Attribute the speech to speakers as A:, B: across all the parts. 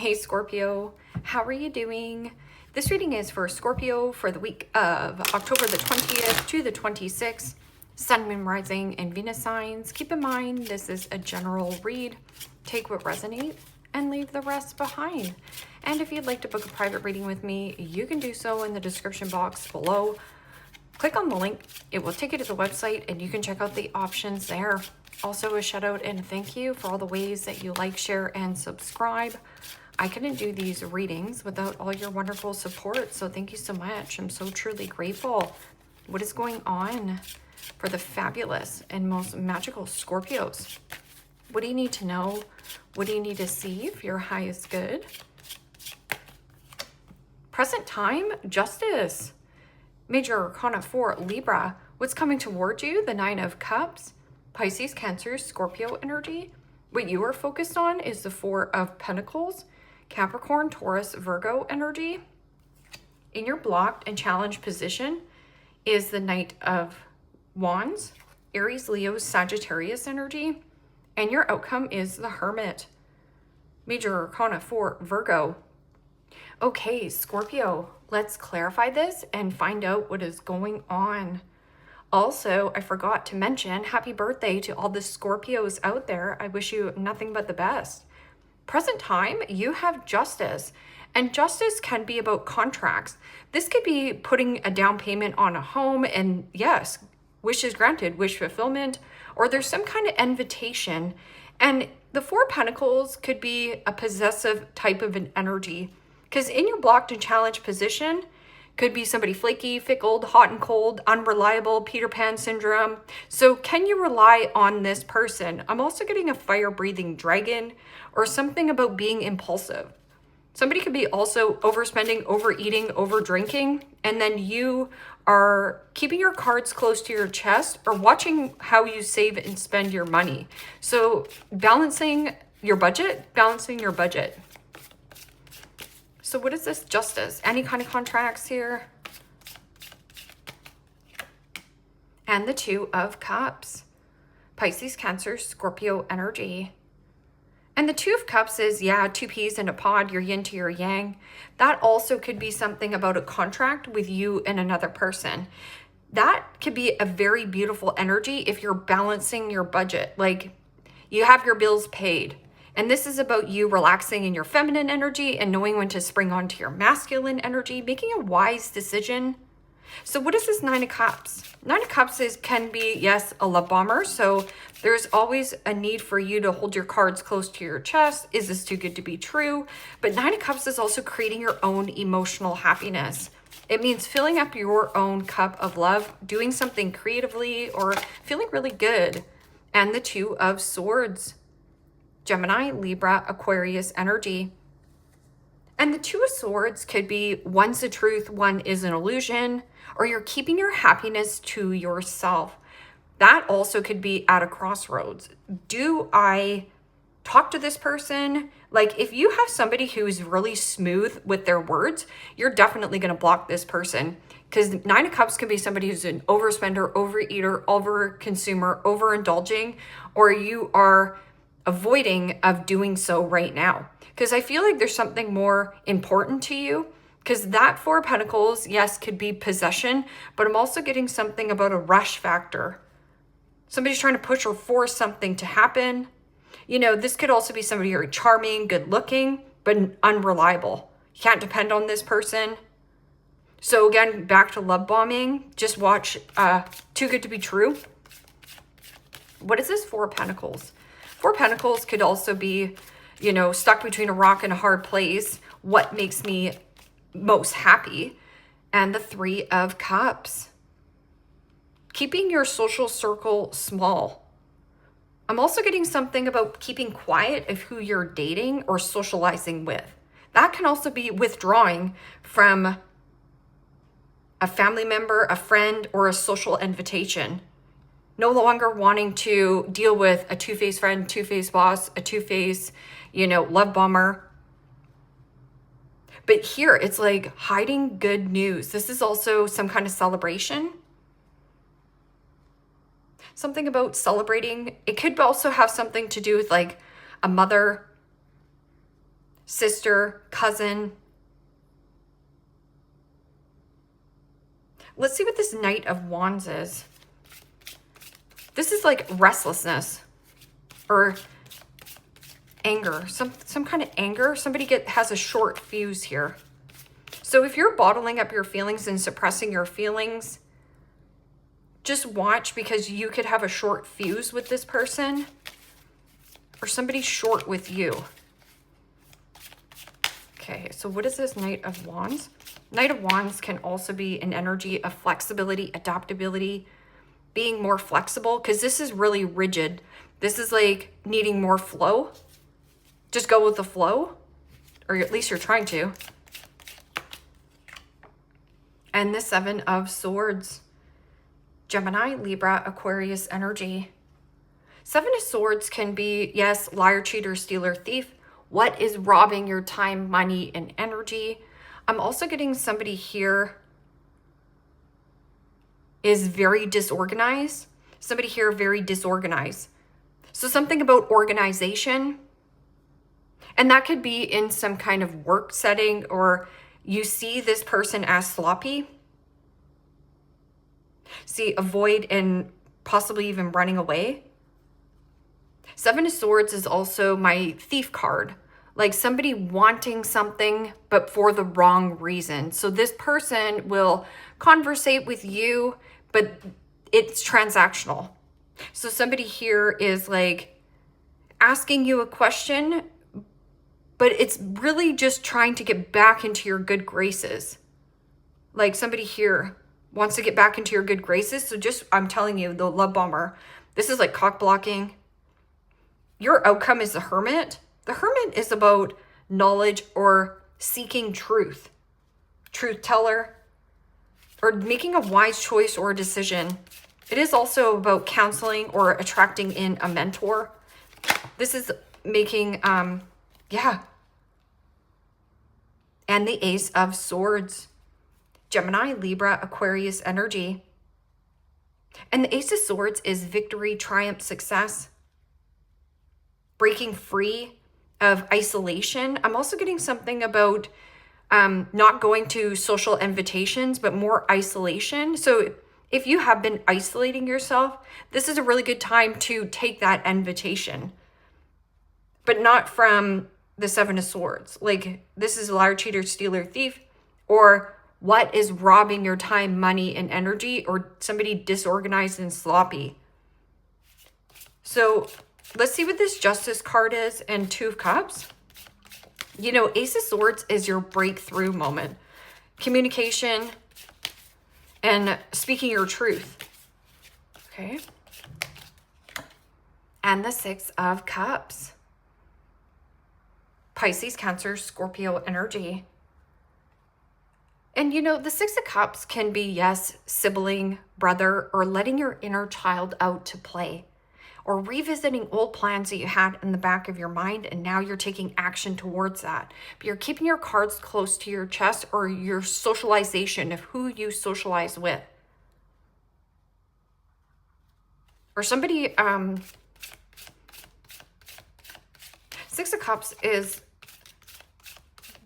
A: Hey Scorpio, how are you doing? This reading is for Scorpio for the week of October the 20th to the 26th. Sun, Moon, Rising, and Venus signs. Keep in mind, this is a general read. Take what resonates and leave the rest behind. And if you'd like to book a private reading with me, you can do so in the description box below. Click on the link. It will take you to the website and you can check out the options there. Also, a shout out and thank you for all the ways that you like, share, and subscribe. I couldn't do these readings without all your wonderful support, so thank you so much. I'm so truly grateful. What is going on for the fabulous and most magical Scorpios? What do you need to know? What do you need to see if your high is good? Present time, justice. Major Arcana for Libra. What's coming toward you? The Nine of Cups. Pisces, Cancer, Scorpio energy. What you are focused on is the Four of Pentacles. Capricorn, Taurus, Virgo energy. In your blocked and challenged position is the Knight of Wands. Aries, Leo, Sagittarius energy. And your outcome is the Hermit. Major Arcana for Virgo. Okay, Scorpio, let's clarify this and find out what is going on. Also, I forgot to mention, happy birthday to all the Scorpios out there. I wish you nothing but the best. Present time, you have justice. And justice can be about contracts. This could be putting a down payment on a home and yes, wishes granted, wish fulfillment, or there's some kind of invitation. And the Four of Pentacles could be a possessive type of an energy. Because in your blocked and challenged position, could be somebody flaky, fickle, hot and cold, unreliable, Peter Pan syndrome. So can you rely on this person? I'm also getting a fire-breathing dragon or something about being impulsive. Somebody could be also overspending, overeating, overdrinking, and then you are keeping your cards close to your chest or watching how you save and spend your money. So balancing your budget. So what is this justice? Any kind of contracts here? And the Two of Cups. Pisces, Cancer, Scorpio energy. And the Two of Cups is, yeah, two peas in a pod, your yin to your yang. That also could be something about a contract with you and another person. That could be a very beautiful energy if you're balancing your budget. Like you have your bills paid. And this is about you relaxing in your feminine energy and knowing when to spring onto your masculine energy, making a wise decision. So what is this Nine of Cups? Nine of Cups can be, yes, a love bomber. So there's always a need for you to hold your cards close to your chest. Is this too good to be true? But Nine of Cups is also creating your own emotional happiness. It means filling up your own cup of love, doing something creatively or feeling really good. And the Two of Swords. Gemini, Libra, Aquarius energy. And the Two of Swords could be one's the truth, one is an illusion, or you're keeping your happiness to yourself. That also could be at a crossroads. Do I talk to this person? Like if you have somebody who's really smooth with their words, you're definitely going to block this person. Because Nine of Cups can be somebody who's an overspender, overeater, overconsumer, overindulging, or you are avoiding of doing so right now. Because I feel like there's something more important to you. Because that Four of Pentacles, yes, could be possession, but I'm also getting something about a rush factor. Somebody's trying to push or force something to happen. You know, this could also be somebody very charming, good looking, but unreliable. You can't depend on this person. So again, back to love bombing. Just watch Too Good to Be True. What is this Four of Pentacles? Four of Pentacles could also be, you know, stuck between a rock and a hard place. What makes me most happy? And the Three of Cups. Keeping your social circle small. I'm also getting something about keeping quiet of who you're dating or socializing with. That can also be withdrawing from a family member, a friend, or a social invitation. No longer wanting to deal with a two-faced friend, two-faced boss, a two-faced, you know, love bomber. But here it's like hiding good news. This is also some kind of celebration. Something about celebrating. It could also have something to do with like a mother sister, cousin. Let's see what this Knight of Wands is. This is like restlessness or anger, some kind of anger. Somebody has a short fuse here. So if you're bottling up your feelings and suppressing your feelings, just watch, because you could have a short fuse with this person or somebody short with you. Okay, so what is this Knight of Wands? Knight of Wands can also be an energy of flexibility, adaptability, being more flexible, because this is really rigid. This is like needing more flow. Just go with the flow, or at least you're trying to. And the Seven of Swords. Gemini, Libra, Aquarius energy. Seven of Swords can be, yes, liar, cheater, stealer, thief. What is robbing your time, money, and energy? I'm also getting somebody here is very disorganized. Somebody here very disorganized. So something about organization. And that could be in some kind of work setting, or you see this person as sloppy. See, avoid and possibly even running away. Seven of Swords is also my thief card. Like somebody wanting something, but for the wrong reason. So this person will conversate with you, but it's transactional. So somebody here is like asking you a question, but it's really just trying to get back into your good graces. Like somebody here wants to get back into your good graces. So just, I'm telling you, the love bomber, this is like cock blocking. Your outcome is the Hermit. The Hermit is about knowledge or seeking truth. Truth teller, or making a wise choice or a decision. It is also about counseling or attracting in a mentor. This is making, yeah. And the Ace of Swords. Gemini, Libra, Aquarius energy. And the Ace of Swords is victory, triumph, success. Breaking free of isolation. I'm also getting something about not going to social invitations, but more isolation. So if you have been isolating yourself, this is a really good time to take that invitation, but not from the Seven of Swords. Like this is liar, cheater, stealer, thief, or what is robbing your time, money, and energy, or somebody disorganized and sloppy. So let's see what this Justice card is and Two of Cups. You know, Ace of Swords is your breakthrough moment. Communication and speaking your truth. Okay. And the Six of Cups. Pisces, Cancer, Scorpio energy. And you know, the Six of Cups can be, yes, sibling, brother, or letting your inner child out to play, or revisiting old plans that you had in the back of your mind, and now you're taking action towards that. But you're keeping your cards close to your chest, or your socialization of who you socialize with. Or somebody, Six of Cups is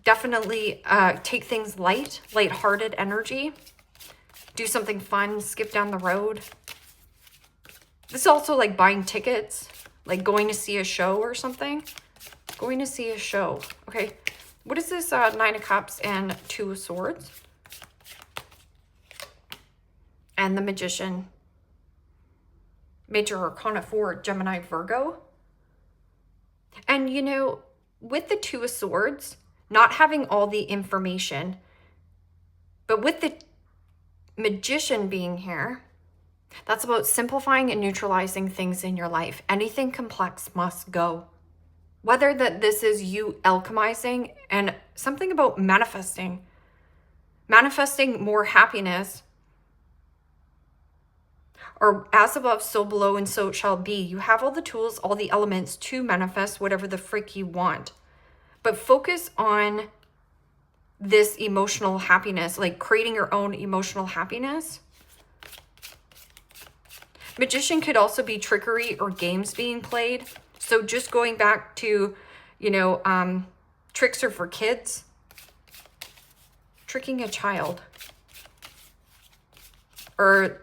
A: definitely take things lighthearted energy. Do something fun, skip down the road. This is also like buying tickets, like going to see a show or something. Going to see a show. Okay, what is this Nine of Cups and Two of Swords? And the Magician. Major Arcana 4, Gemini, Virgo. And you know, with the Two of Swords, not having all the information, but with the Magician being here, that's about simplifying and neutralizing things in your life. Anything complex must go. Whether that this is you alchemizing, and something about manifesting. Manifesting more happiness. Or as above, so below, and so it shall be. You have all the tools, all the elements to manifest whatever the frick you want. But focus on this emotional happiness, like creating your own emotional happiness. Magician could also be trickery or games being played. So just going back to, you know, Tricks are for kids. Tricking a child. Or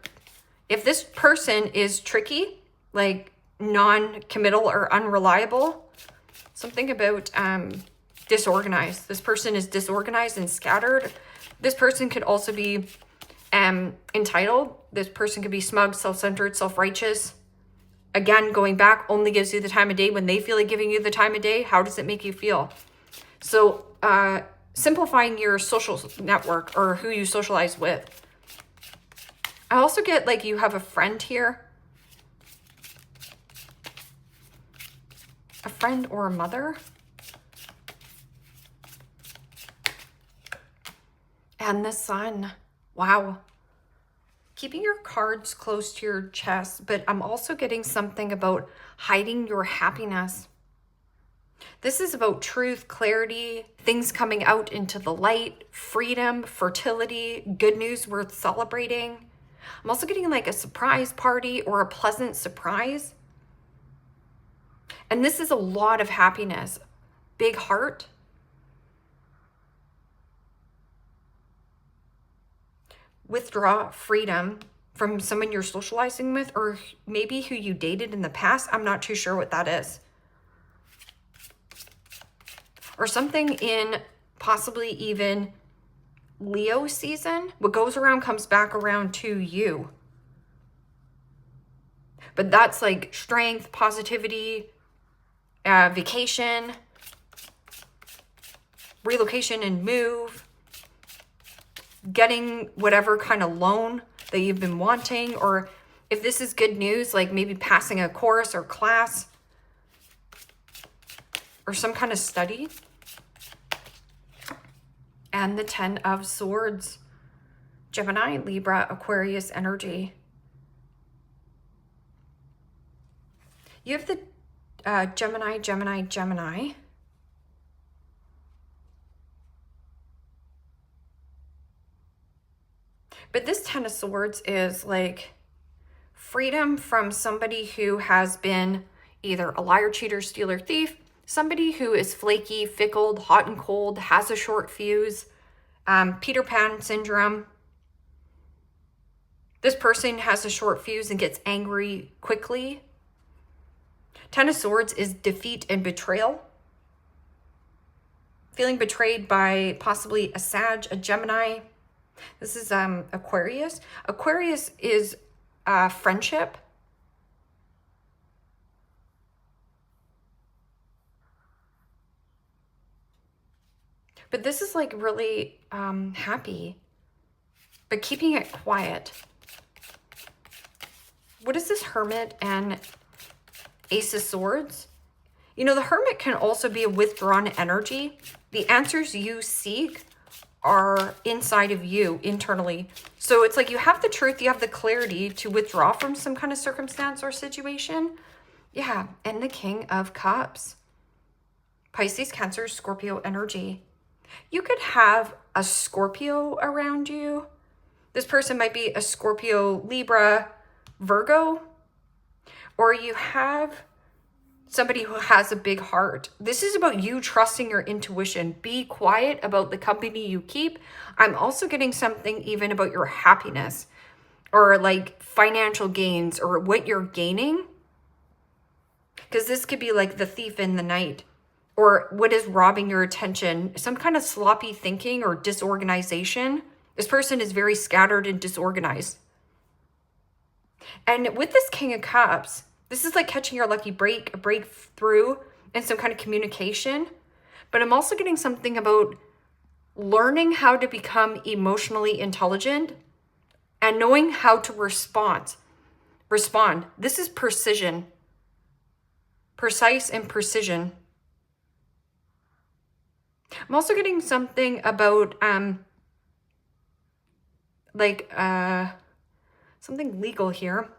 A: if this person is tricky, like non-committal or unreliable, something about disorganized. This person is disorganized and scattered. This person could also be entitled. This person could be smug, self-centered, self-righteous. Again, going back, only gives you the time of day when they feel like giving you the time of day. How does it make you feel? So simplifying your social network or who you socialize with. I also get like you have a friend here. A friend or a mother. And the sun. Wow. Keeping your cards close to your chest, but I'm also getting something about hiding your happiness. This is about truth, clarity, things coming out into the light, freedom, fertility, good news worth celebrating. I'm also getting like a surprise party or a pleasant surprise. And this is a lot of happiness. Big heart. Withdraw freedom from someone you're socializing with, or maybe who you dated in the past. I'm not too sure what that is. Or something in possibly even Leo season. What goes around comes back around to you. But that's like strength, positivity, vacation, relocation and move, getting whatever kind of loan that you've been wanting, or if this is good news, like maybe passing a course or class or some kind of study. And the 10 of Swords, Gemini, Libra, Aquarius energy. You have the Gemini, Gemini, Gemini. But this 10 of Swords is like freedom from somebody who has been either a liar, cheater, stealer, thief, somebody who is flaky, fickle, hot and cold, has a short fuse, Peter Pan syndrome. This person has a short fuse and gets angry quickly. 10 of Swords is defeat and betrayal. Feeling betrayed by possibly a Sag, a Gemini. This is Aquarius. Aquarius is friendship. But this is like really happy, but keeping it quiet. What is this Hermit and Ace of Swords? You know, the Hermit can also be a withdrawn energy. The answers you seek are inside of you internally. So it's like you have the truth, you have the clarity to withdraw from some kind of circumstance or situation. Yeah, and the King of Cups. Pisces, Cancer, Scorpio energy. You could have a Scorpio around you. This person might be a Scorpio, Libra, Virgo, or you have somebody who has a big heart. This is about you trusting your intuition. Be quiet about the company you keep. I'm also getting something even about your happiness or like financial gains or what you're gaining. Because this could be like the thief in the night or what is robbing your attention. Some kind of sloppy thinking or disorganization. This person is very scattered and disorganized. And with this King of Cups, this is like catching your lucky break, a breakthrough, and some kind of communication. But I'm also getting something about learning how to become emotionally intelligent and knowing how to respond. This is precision. Precise and precision. I'm also getting something about something legal here.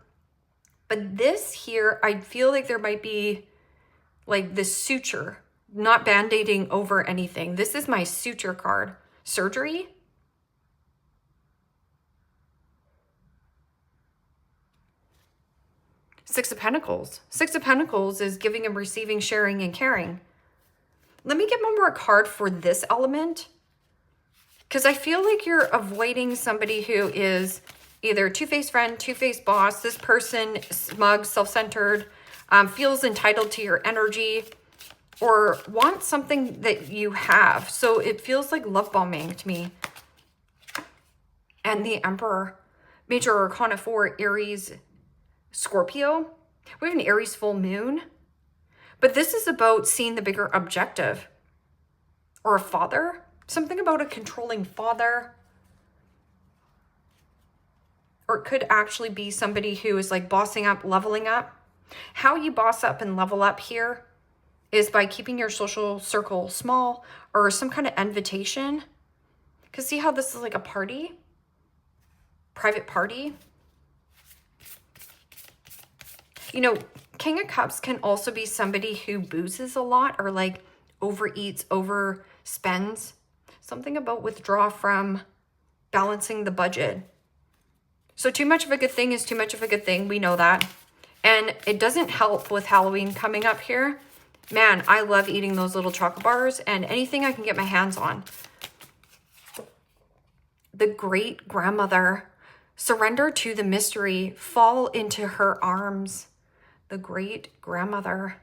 A: But this here, I feel like there might be like this suture, not band-aiding over anything. This is my suture card. Surgery. Six of Pentacles. Six of Pentacles is giving and receiving, sharing and caring. Let me get one more card for this element, because I feel like you're avoiding somebody who is either a two-faced friend, two-faced boss. This person, smug, self-centered, feels entitled to your energy, or wants something that you have. So it feels like love bombing to me. And the Emperor, Major Arcana 4, Aries, Scorpio. We have an Aries full moon. But this is about seeing the bigger objective. Or a father. Something about a controlling father. Or it could actually be somebody who is like bossing up, leveling up. How you boss up and level up here is by keeping your social circle small, or some kind of invitation. Because see how this is like a party? Private party. You know, King of Cups can also be somebody who boozes a lot, or like overeats, overspends. Something about withdraw from balancing the budget. So too much of a good thing is too much of a good thing. We know that. And it doesn't help with Halloween coming up here. Man, I love eating those little chocolate bars and anything I can get my hands on. The great grandmother. Surrender to the mystery. Fall into her arms. The great grandmother.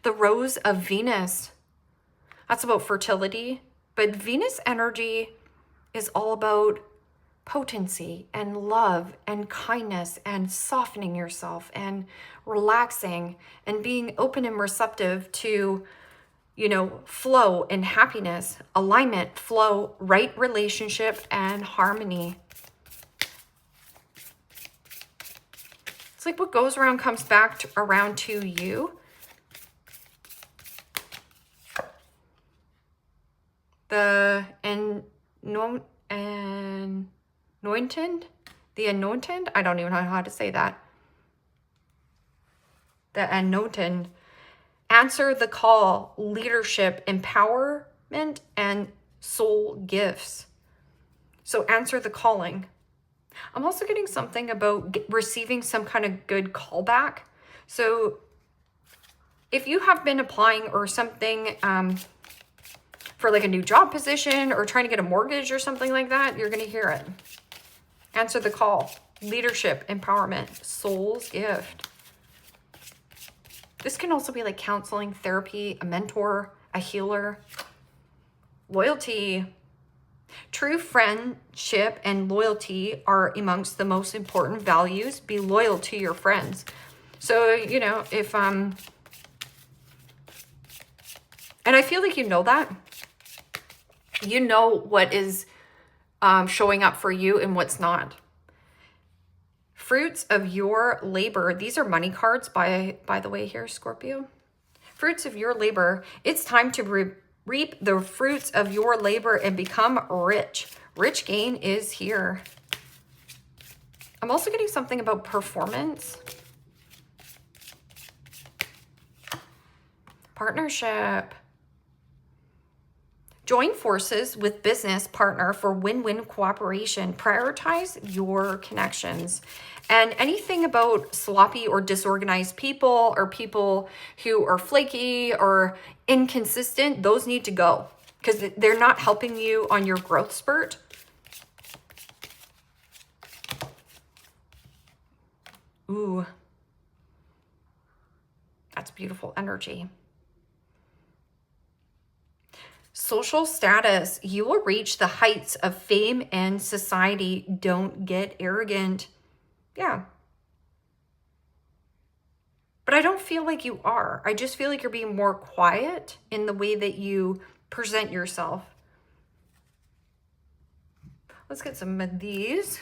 A: The Rose of Venus. That's about fertility. But Venus energy is all about potency and love and kindness and softening yourself and relaxing and being open and receptive to, you know, flow and happiness, alignment, flow, right relationship, and harmony. It's like what goes around comes back around to you. The anointed, I don't even know how to say that. The anointed, answer the call, leadership, empowerment, and soul gifts. So answer the calling. I'm also getting something about receiving some kind of good callback. So if you have been applying or something, for like a new job position or trying to get a mortgage or something like that, you're going to hear it. Answer the call. Leadership, empowerment, soul's gift. This can also be like counseling, therapy, a mentor, a healer. Loyalty. True friendship and loyalty are amongst the most important values. Be loyal to your friends. So, you know, if, and I feel like you know that. You know what is showing up for you and what's not. Fruits of your labor. These are money cards, by the way here, Scorpio. Fruits of your labor. It's time to reap the fruits of your labor and become rich. Rich gain is here. I'm also getting something about performance. Partnership. Join forces with business partner for win-win cooperation. Prioritize your connections. And anything about sloppy or disorganized people or people who are flaky or inconsistent, those need to go because they're not helping you on your growth spurt. Ooh, that's beautiful energy. Social status, you will reach the heights of fame and society. Don't get arrogant. Yeah. But I don't feel like you are. I just feel like you're being more quiet in the way that you present yourself. Let's get some of these.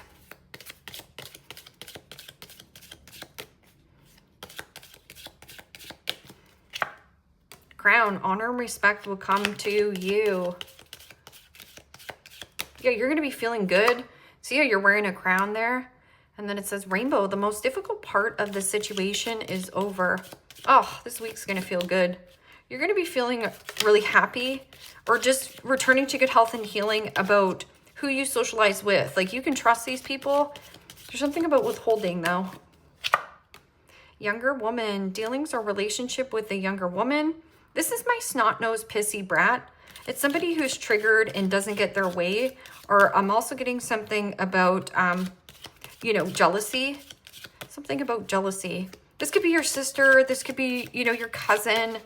A: Crown, honor and respect will come to you. Yeah, you're going to be feeling good. See how you're wearing a crown there? And then it says rainbow. The most difficult part of the situation is over. Oh, this week's going to feel good. You're going to be feeling really happy or just returning to good health and healing about who you socialize with. Like, you can trust these people. There's something about withholding, though. Younger woman, dealings or relationship with a younger woman. This is my snot-nosed pissy brat. It's somebody who's triggered and doesn't get their way. Or I'm also getting something about, you know, jealousy. Something about jealousy. This could be your sister. This could be, you know, your cousin.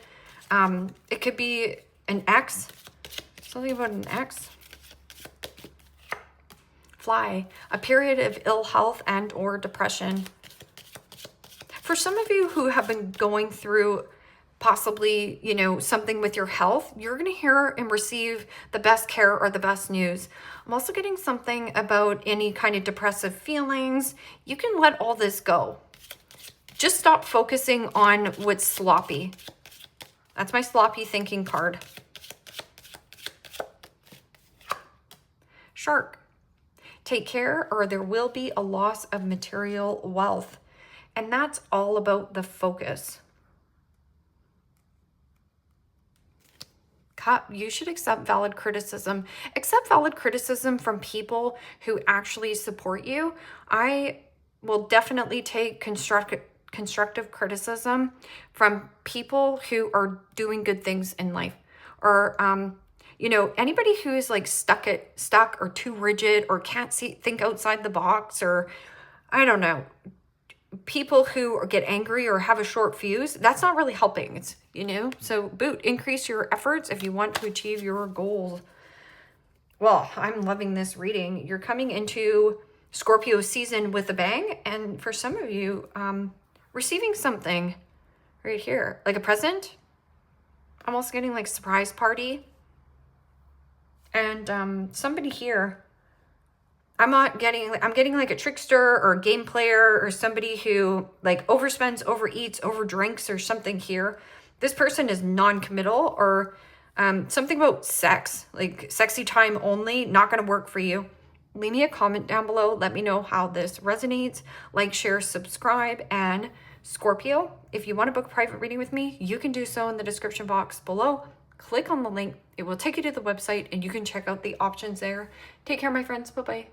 A: It could be an ex. Something about an ex. Fly. A period of ill health and or depression. For some of you who have been going through possibly, you know, something with your health, you're going to hear and receive the best care or the best news. I'm also getting something about any kind of depressive feelings. You can let all this go. Just stop focusing on what's sloppy. That's my sloppy thinking card. Shark. Take care or there will be a loss of material wealth. And that's all about the focus. Cup, you should accept valid criticism. Accept valid criticism from people who actually support you. I will definitely take constructive criticism from people who are doing good things in life. Or, you know, anybody who's like stuck or too rigid or can't think outside the box, or I don't know, people who get angry or have a short fuse, that's not really helping. It's, you know, so increase your efforts if you want to achieve your goals. Well, I'm loving this reading. You're coming into Scorpio season with a bang. And for some of you, receiving something right here, like a present. I'm also getting like surprise party. And somebody here, I'm getting like a trickster or a game player or somebody who like overspends, overeats, overdrinks or something here. This person is non-committal, or something about sex, like sexy time only, not going to work for you. Leave me a comment down below. Let me know how this resonates. Like, share, subscribe. And Scorpio, if you want to book a private reading with me, you can do so in the description box below. Click on the link. It will take you to the website and you can check out the options there. Take care, my friends. Bye-bye.